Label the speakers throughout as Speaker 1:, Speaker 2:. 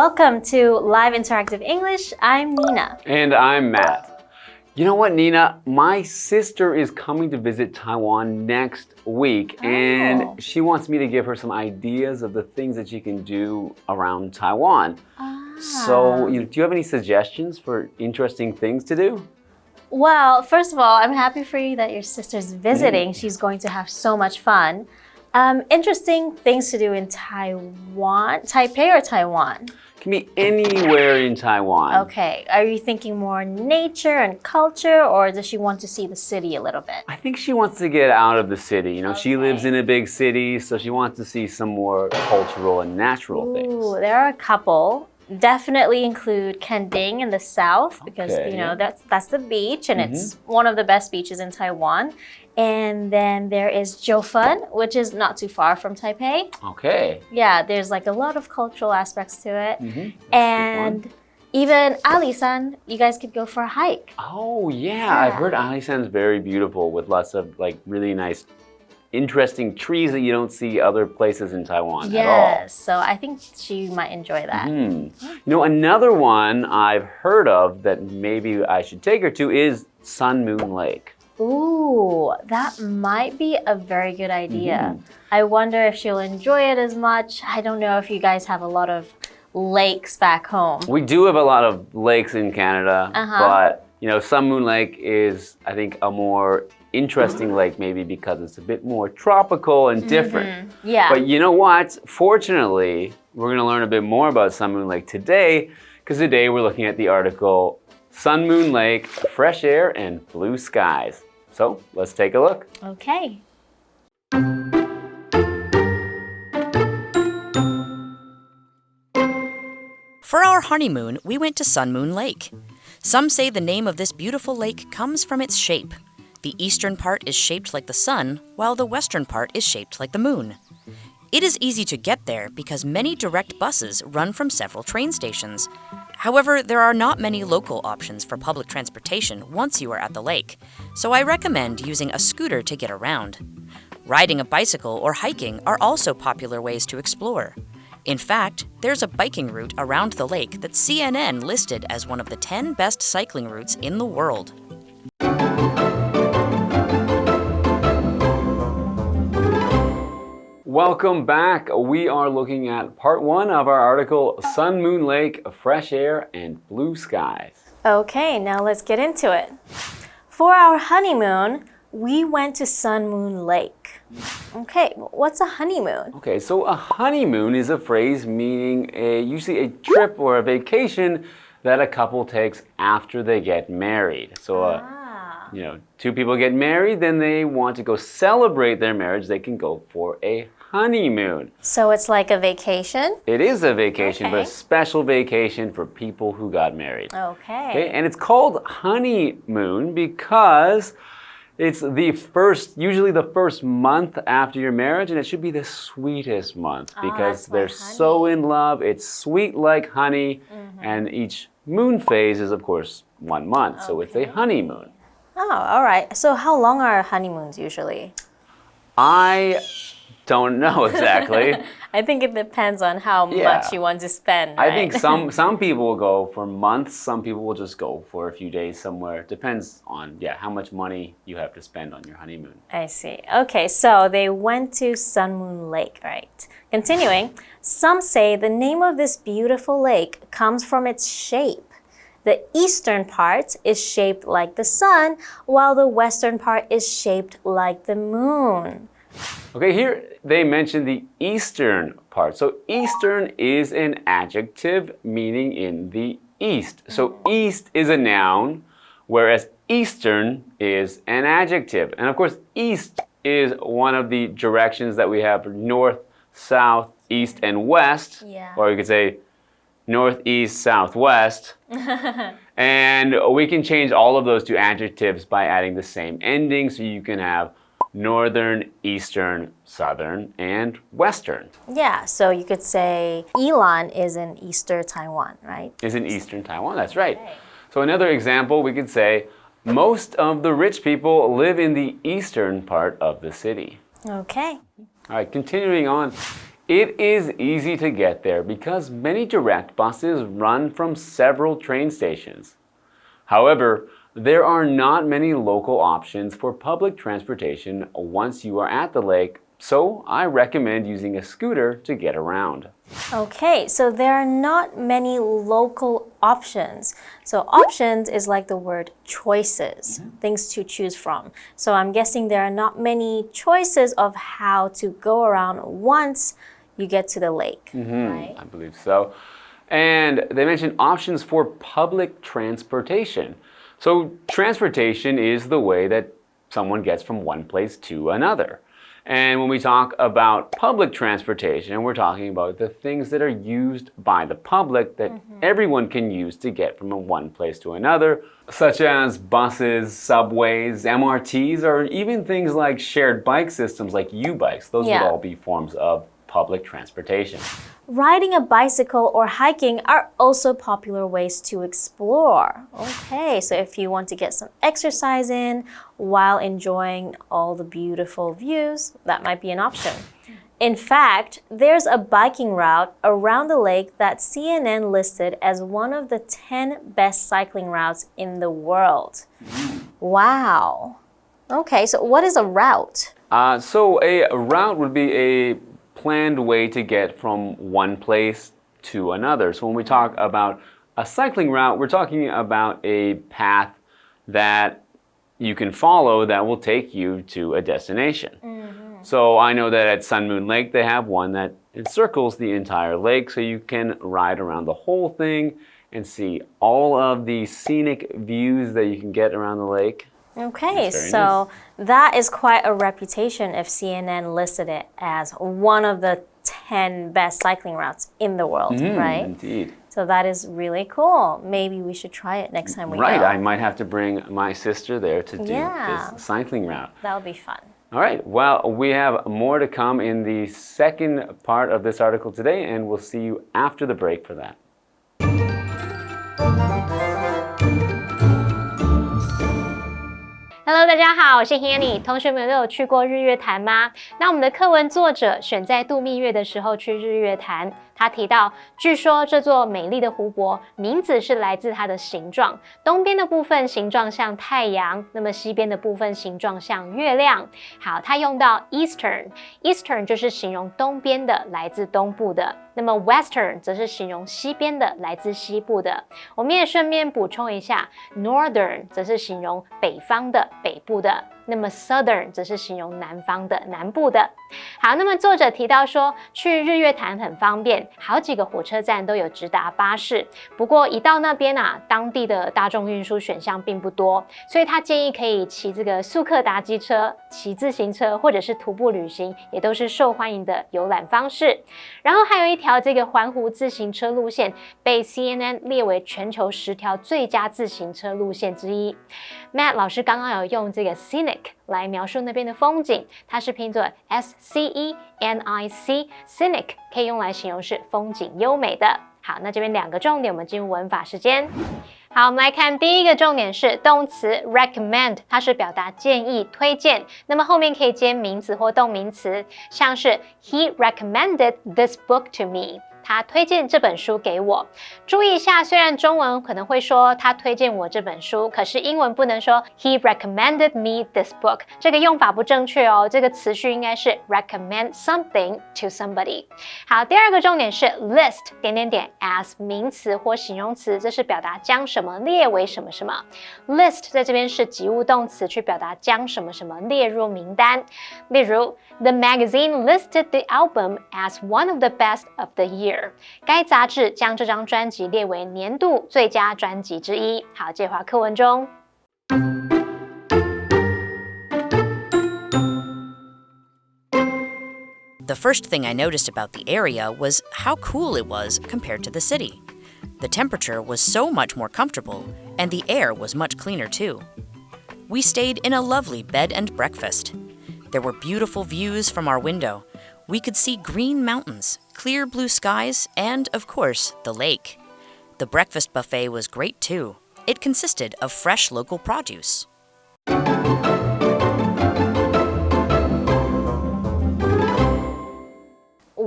Speaker 1: Welcome to Live Interactive English. I'm Nina.
Speaker 2: And I'm Matt. You know what, Nina? My sister is coming to visit Taiwan next week, and she wants me to give her some ideas of the things that she can do around Taiwan. So, do you have any suggestions for interesting things to do?
Speaker 1: Well, first of all, I'm happy for you that your sister's visiting. She's going to have so much fun. Interesting things to do in Taiwan, Taipei or Taiwan?
Speaker 2: Can be anywhere in Taiwan.
Speaker 1: Okay, are you thinking more nature and culture, or does she want to see the city a little bit?
Speaker 2: I think she wants to get out of the city. She lives in a big city, so she wants to see some more cultural and natural things.
Speaker 1: Ooh, there are a couple. Definitely include Kending in the south because that's the beach and it's one of the best beaches in Taiwan. And then there is Jiufen, which is not too far from Taipei.
Speaker 2: Okay.
Speaker 1: Yeah, there's like a lot of cultural aspects to it. And even Alishan, you guys could go for a hike.
Speaker 2: Oh yeah, I've heard Alishan's very beautiful with lots of really nice interesting trees that you don't see other places in Taiwan at all.
Speaker 1: Yes, so I think she might enjoy that.
Speaker 2: Another one I've heard of that maybe I should take her to is Sun Moon Lake.
Speaker 1: Ooh, that might be a very good idea. I wonder if she'll enjoy it as much. I don't know if you guys have a lot of lakes back home.
Speaker 2: We do have a lot of lakes in Canada, but Sun Moon Lake is, I think, a more interesting lake maybe because it's a bit more tropical and different.
Speaker 1: Yeah.
Speaker 2: But you know what? Fortunately, we're going to learn a bit more about Sun Moon Lake today because today we're looking at the article Sun Moon Lake, Fresh Air and Blue Skies. So let's take a look.
Speaker 1: Okay.
Speaker 3: For our honeymoon, we went to Sun Moon Lake. Some say the name of this beautiful lake comes from its shape. The eastern part is shaped like the sun, while the western part is shaped like the moon. It is easy to get there because many direct buses run from several train stations. However, there are not many local options for public transportation once you are at the lake, so I recommend using a scooter to get around. Riding a bicycle or hiking are also popular ways to explore. In fact, there's a biking route around the lake that CNN listed as one of the 10 best cycling routes in the world.
Speaker 2: Welcome back. We are looking at part 1 of our article, Sun Moon Lake, Fresh Air and Blue Skies.
Speaker 1: Okay, now let's get into it. For our honeymoon, we went to Sun Moon Lake. Okay, what's a honeymoon?
Speaker 2: Okay, so a honeymoon is a phrase meaning usually a trip or a vacation that a couple takes after they get married. So two people get married, then they want to go celebrate their marriage, they can go for a honeymoon.
Speaker 1: So it's like a vacation?
Speaker 2: It is a vacation, but a special vacation for people who got married.
Speaker 1: Okay.
Speaker 2: And it's called honeymoon because it's usually the first month after your marriage, and it should be the sweetest month because they're so in love. It's sweet like honey, and each moon phase is, of course, 1 month, so it's a honeymoon.
Speaker 1: Oh, all right. So how long are honeymoons usually?
Speaker 2: I don't know exactly.
Speaker 1: I think it depends on how much you want to spend, right?
Speaker 2: I think some people will go for months, some people will just go for a few days somewhere. Depends on how much money you have to spend on your honeymoon.
Speaker 1: I see. Okay, so they went to Sun Moon Lake, right? Continuing, some say the name of this beautiful lake comes from its shape. The eastern part is shaped like the sun, while the western part is shaped like the moon.
Speaker 2: Okay, here they mention the eastern part. So eastern is an adjective meaning in the east. So east is a noun, whereas eastern is an adjective. And of course, east is one of the directions that we have north, south, east, and west. Or you could say northeast, southwest. And we can change all of those to adjectives by adding the same ending. So you can have northern, eastern, southern, and western.
Speaker 1: Yeah, so you could say Ilan is in eastern Taiwan, right?
Speaker 2: Is in eastern Taiwan, that's right. Okay. So another example, we could say most of the rich people live in the eastern part of the city.
Speaker 1: Okay.
Speaker 2: All right, continuing on. It is easy to get there because many direct buses run from several train stations. However, there are not many local options for public transportation once you are at the lake, so I recommend using a scooter to get around.
Speaker 1: Okay, so there are not many local options. So options is like the word choices, things to choose from. So I'm guessing there are not many choices of how to go around once you get to the lake, right?
Speaker 2: I believe so. And they mentioned options for public transportation. So transportation is the way that someone gets from one place to another. And when we talk about public transportation, we're talking about the things that are used by the public that everyone can use to get from one place to another, such as buses, subways, MRTs, or even things like shared bike systems like U-bikes. Those would all be forms of public transportation.
Speaker 1: Riding a bicycle or hiking are also popular ways to explore. Okay, so if you want to get some exercise in while enjoying all the beautiful views, that might be an option. In fact, there's a biking route around the lake that CNN listed as one of the 10 best cycling routes in the world. Wow. Okay, so what is a route?
Speaker 2: So a route would be a planned way to get from one place to another. So when we talk about a cycling route, we're talking about a path that you can follow that will take you to a destination. So I know that at Sun Moon Lake they have one that encircles the entire lake, so you can ride around the whole thing and see all of the scenic views that you can get around the lake.
Speaker 1: Okay, so that is quite a reputation if CNN listed it as one of the 10 best cycling routes in the world, right?
Speaker 2: Indeed.
Speaker 1: So that is really cool. Maybe we should try it next time we go.
Speaker 2: Right, I might have to bring my sister there to do this cycling route.
Speaker 1: That would be fun.
Speaker 2: All right, well, we have more to come in the second part of this article today, and we'll see you after the break for that.
Speaker 4: Hello， 大家好，我是 Hanny。同学们都有去过日月潭吗？那我们的课文作者选在度蜜月的时候去日月潭。他提到，据说这座美丽的湖泊名字是来自它的形状，东边的部分形状像太阳，那么西边的部分形状像月亮。好，他用到 Eastern 就是形容东边的，来自东部的。那么 Western 则是形容西边的，来自西部的。我们也顺便补充一下 ，Northern 则是形容北方的，北部的。那么 Southern 则是形容南方的，南部的。好，那么作者提到说，去日月潭很方便，好几个火车站都有直达巴士。不过一到那边啊，当地的大众运输选项并不多，所以他建议可以骑这个速克达机车、骑自行车或者是徒步旅行，也都是受欢迎的游览方式。然后还有一条这个环湖自行车路线，被 CNN 列为全球10条最佳自行车路线之一。Matt 老师刚刚有用这个 scenic 来描述那边的风景，它是拼作 SCENIC，scenic 可以用来形容是风景优美的。好，那这边2个重点，我们进入文法时间。好，我们来看第一个重点是动词 recommend， 它是表达建议、推荐，那么后面可以接名词或动名词，像是 He recommended this book to me。他推荐这本书给我。注意一下，虽然中文可能会说他推荐我这本书，可是英文不能说 He recommended me this book， 这个用法不正确哦。这个词序应该是 recommend something to somebody。好，第2个重点是 list as 名词或形容词，这是表达将什么列为什么什么。list 在这边是及物动词，去表达将什么什么列入名单。例如 The magazine listed the album as one of the best of the year。该杂志将这张专辑列为年度最佳专辑之一。好，介绍课文中。
Speaker 3: The first thing I noticed about the area was how cool it was compared to the city. The temperature was so much more comfortable, and the air was much cleaner too. We stayed in a lovely bed and breakfast. There were beautiful views from our window. We could see green mountains, clear blue skies, and, of course, the lake. The breakfast buffet was great too. It consisted of fresh local produce.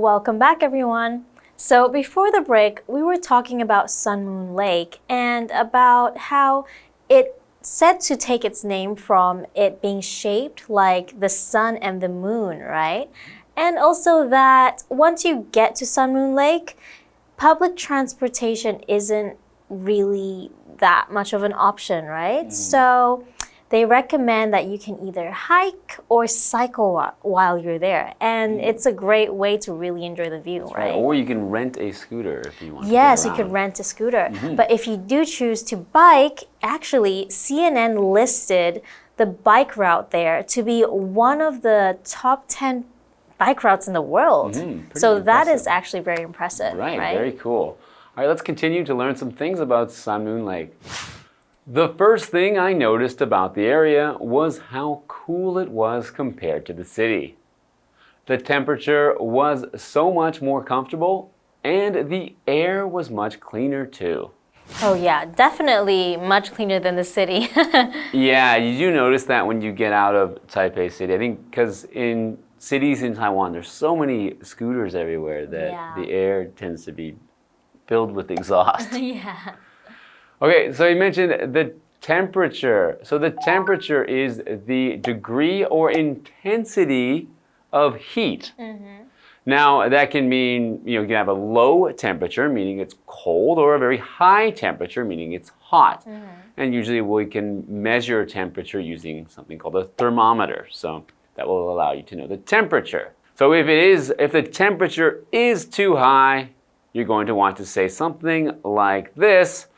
Speaker 1: welcome back everyone. So before the break, we were talking about Sun Moon Lake and about how it's said to take its name from it being shaped like the sun and the moon, right? And also that once you get to Sun Moon Lake, public transportation isn't really that much of an option, right? So they recommend that you can either hike or cycle while you're there. And it's a great way to really enjoy the view, right?
Speaker 2: Or you can rent a scooter if you want.
Speaker 1: Yes, you could rent a scooter. But if you do choose to bike, actually, CNN listed the bike route there to be one of the top 10 bike routes in the world. So that is actually very impressive,
Speaker 2: Right,
Speaker 1: right?
Speaker 2: very cool. All right, let's continue to learn some things about Sun Moon Lake. The first thing I noticed about the area was how cool it was compared to the city. The temperature was so much more comfortable, and the air was much cleaner too.
Speaker 1: Oh yeah, definitely much cleaner than the city.
Speaker 2: Yeah, you do notice that when you get out of Taipei City. I think because in cities in Taiwan, there's so many scooters everywhere that the air tends to be filled with exhaust.
Speaker 1: Yeah.
Speaker 2: Okay, so you mentioned the temperature. So the temperature is the degree or intensity of heat. Now, that can mean, you can have a low temperature, meaning it's cold, or a very high temperature, meaning it's hot. And usually we can measure temperature using something called a thermometer. So that will allow you to know the temperature. So if the temperature is too high, you're going to want to say something like this.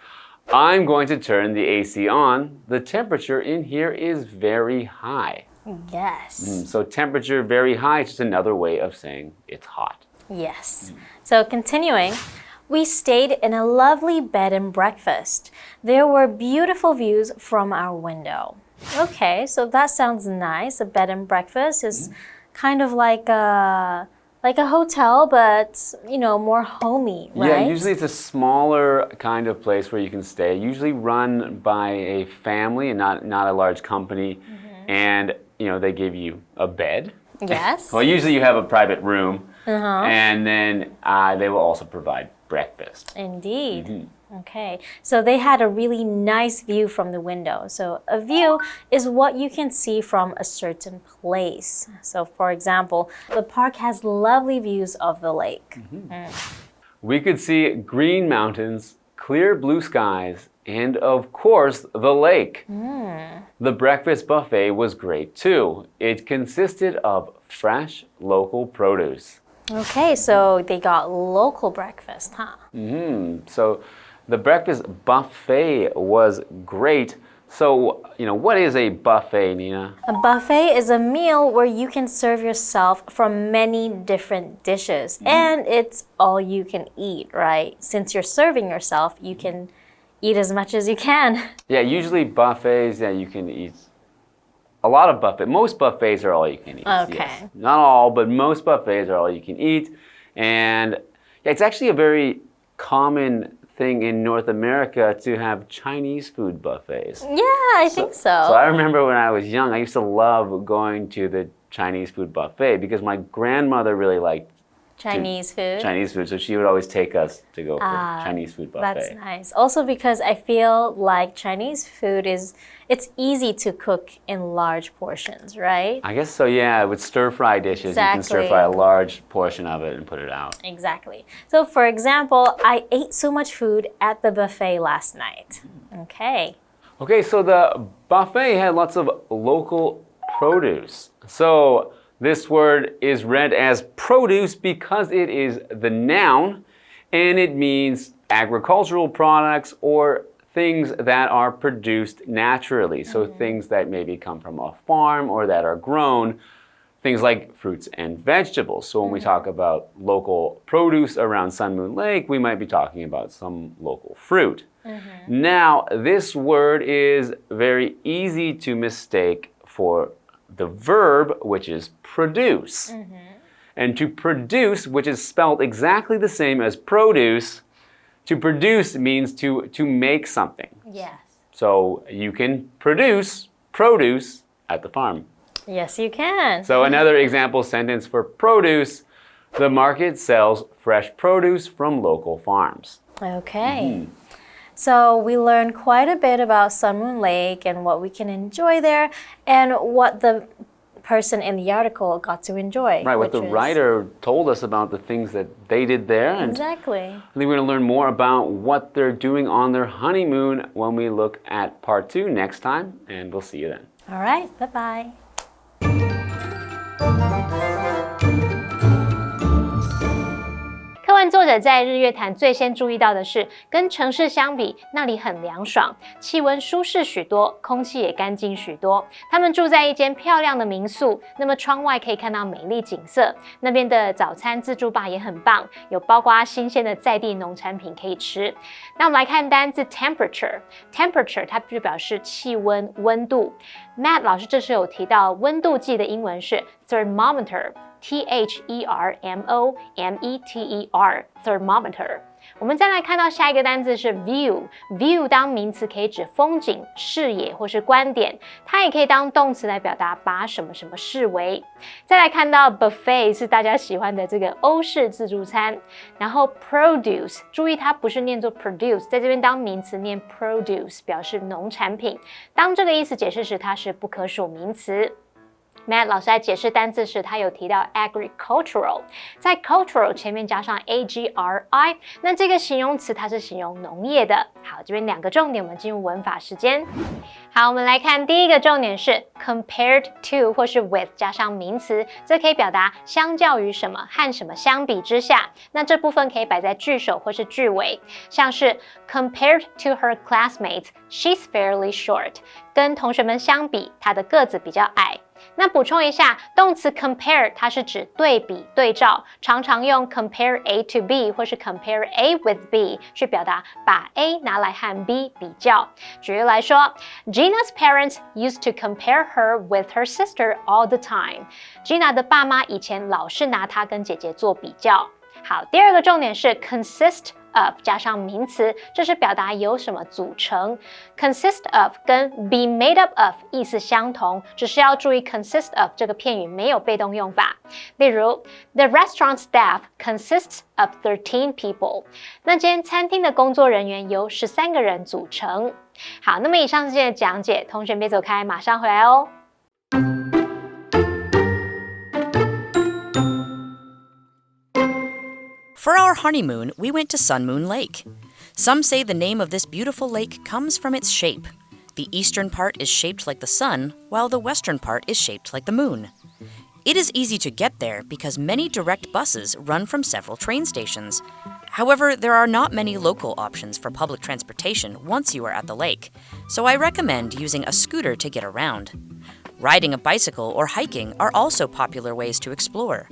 Speaker 2: I'm going to turn the AC on. The temperature in here is very high.
Speaker 1: Yes.
Speaker 2: So temperature very high is just another way of saying it's hot.
Speaker 1: Yes. So continuing, we stayed in a lovely bed and breakfast. There were beautiful views from our window. Okay, so that sounds nice. A bed and breakfast is kind of like a hotel, but more homey, right?
Speaker 2: Yeah, usually it's a smaller kind of place where you can stay. Usually run by a family and not a large company. And they give you a bed.
Speaker 1: Yes.
Speaker 2: Well, usually you have a private room, and then they will also provide breakfast.
Speaker 1: Indeed. Okay, so they had a really nice view from the window. So a view is what you can see from a certain place. So for example, the park has lovely views of the lake.
Speaker 2: We could see green mountains, clear blue skies, and of course, the lake. The breakfast buffet was great too. It consisted of fresh local produce.
Speaker 1: Okay, so they got local breakfast, huh?
Speaker 2: So the breakfast buffet was great. So, what is a buffet, Nina?
Speaker 1: A buffet is a meal where you can serve yourself from many different dishes. And it's all you can eat, right? Since you're serving yourself, you can eat as much as you can.
Speaker 2: Yeah, usually buffets, you can eat a lot of buffets. Most buffets are all you can eat.
Speaker 1: Okay.
Speaker 2: Yes. Not all, but most buffets are all you can eat. And it's actually a very common thing in North America to have Chinese food buffets.
Speaker 1: Yeah, I think so.
Speaker 2: So I remember when I was young, I used to love going to the Chinese food buffet because my grandmother really liked
Speaker 1: Chinese food,
Speaker 2: so she would always take us to go for Chinese food buffet.
Speaker 1: That's nice. Also because I feel like Chinese food it's easy to cook in large portions, right?
Speaker 2: I guess so, yeah. With stir-fry dishes, you can stir-fry a large portion of it and put it out.
Speaker 1: Exactly. So for example, I ate so much food at the buffet last night. Okay,
Speaker 2: so the buffet had lots of local produce. So this word is read as produce because it is the noun and it means agricultural products or things that are produced naturally. So things that maybe come from a farm or that are grown, things like fruits and vegetables. So when we talk about local produce around Sun Moon Lake, we might be talking about some local fruit. Now, this word is very easy to mistake for the verb, which is produce. And to produce, which is spelled exactly the same as produce, to produce means to make something.
Speaker 1: yes.
Speaker 2: So you can produce produce at the farm.
Speaker 1: Yes, you can.
Speaker 2: So another example sentence for produce The market sells fresh produce from local farms.
Speaker 1: Okay. So we learned quite a bit about Sun Moon Lake and what we can enjoy there and what the person in the article got to enjoy.
Speaker 2: Right, what the writer told us about the things that they did there. And
Speaker 1: Exactly.
Speaker 2: I think we're going to learn more about what they're doing on their honeymoon when we look at part 2 next time, and we'll see you then.
Speaker 1: All right, bye-bye.
Speaker 4: 课文作者在日月潭最先注意到的是，跟城市相比，那里很凉爽，气温舒适许多，空气也干净许多。他们住在一间漂亮的民宿，那么窗外可以看到美丽景色。那边的早餐自助吧也很棒，有包括新鲜的在地农产品可以吃。那我们来看单字 temperature，temperature 它就表示气温、温度。Matt 老师这时有提到温度计的英文是 thermometer。Thermometer， thermometer。我们再来看到下一个单字是 view。view 当名词可以指风景、视野或是观点，它也可以当动词来表达把什么什么视为。再来看到 buffet 是大家喜欢的这个欧式自助餐，然后 produce 注意它不是念作 produce， 在这边当名词念 produce 表示农产品，当这个意思解释时它是不可数名词。Matt 老师在解释单字时，他有提到 agricultural， 在 cultural 前面加上 agri， 那这个形容词它是形容农业的。好，这边2个重点，我们进入文法时间。好，我们来看第一个重点是 compared to 或是 with 加上名词，这可以表达相较于什么和什么相比之下。那这部分可以摆在句首或是句尾，像是 compared to her classmates, she's fairly short。跟同学们相比，她的个子比较矮。那补充一下，动词 compare 它是指对比、对照，常常用 compare A to B 或是 compare A with B 去表达把 A 拿来和 B 比较。举例来说 ，Gina's parents used to compare her with her sister all the time. Gina 的爸妈以前老是拿她跟姐姐做比较。好，第二个重点是 consist of 加上名词，这是表达由什么组成。consist of 跟 be made up of 意思相同，只是要注意 consist of 这个片语没有被动用法。例如 The restaurant staff consists of 13 people。那间餐厅的工作人员由13个人组成。好，那么以上是今天的讲解，同学别走开，马上回来哦。
Speaker 3: For our honeymoon, we went to Sun Moon Lake. Some say the name of this beautiful lake comes from its shape. The eastern part is shaped like the sun, while the western part is shaped like the moon. It is easy to get there because many direct buses run from several train stations. However, there are not many local options for public transportation once you are at the lake, so I recommend using a scooter to get around. Riding a bicycle or hiking are also popular ways to explore.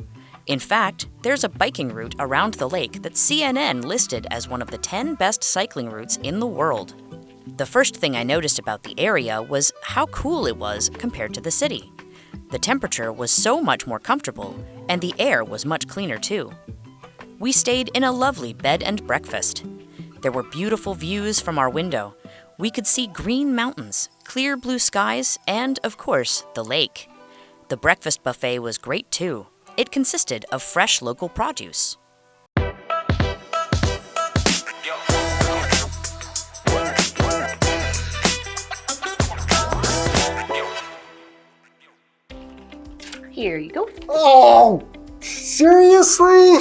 Speaker 3: In fact, there's a biking route around the lake that CNN listed as one of the 10 best cycling routes in the world. The first thing I noticed about the area was how cool it was compared to the city. The temperature was so much more comfortable, and the air was much cleaner too. We stayed in a lovely bed and breakfast. There were beautiful views from our window. We could see green mountains, clear blue skies, and, of course, the lake. The breakfast buffet was great too. It consisted of fresh local produce.
Speaker 5: Here you go.
Speaker 6: Oh, seriously?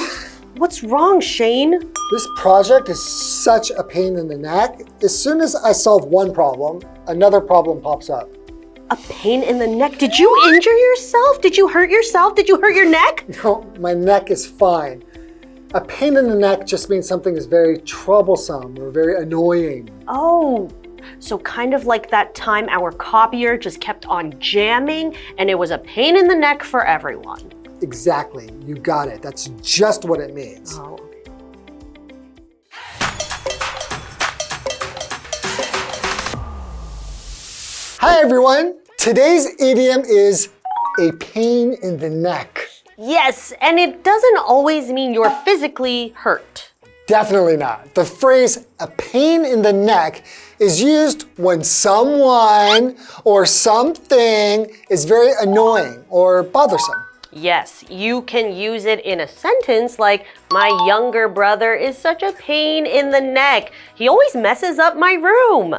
Speaker 5: What's wrong, Shane?
Speaker 6: This project is such a pain in the neck. As soon as I solve one problem, another problem pops up.
Speaker 5: A pain in the neck? Did you injure yourself? Did you hurt yourself? Did you hurt your neck?
Speaker 6: No, my neck is fine. A pain in the neck just means something is very troublesome or very annoying.
Speaker 5: Oh, so kind of like that time our copier just kept on jamming and it was a pain in the neck for everyone.
Speaker 6: Exactly, you got it. That's just what it means.
Speaker 5: Oh.
Speaker 6: Hi everyone, today's idiom is a pain in the neck.
Speaker 5: Yes, and it doesn't always mean you're physically hurt.
Speaker 6: Definitely not. The phrase a pain in the neck is used when someone or something is very annoying or bothersome.
Speaker 5: Yes, you can use it in a sentence like, my younger brother is such a pain in the neck. He always messes up my room.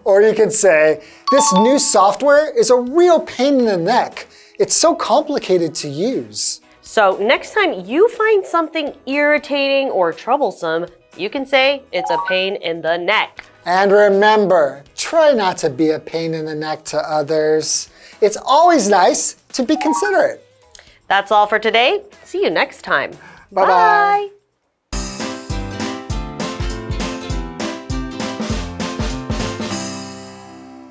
Speaker 6: Or you could say, this new software is a real pain in the neck. It's so complicated to use.
Speaker 5: So next time you find something irritating or troublesome, you can say it's a pain in the neck.
Speaker 6: And remember, try not to be a pain in the neck to others. It's always nice to be considerate.
Speaker 5: That's all for today. See you next time.
Speaker 6: Bye-bye.
Speaker 5: Bye.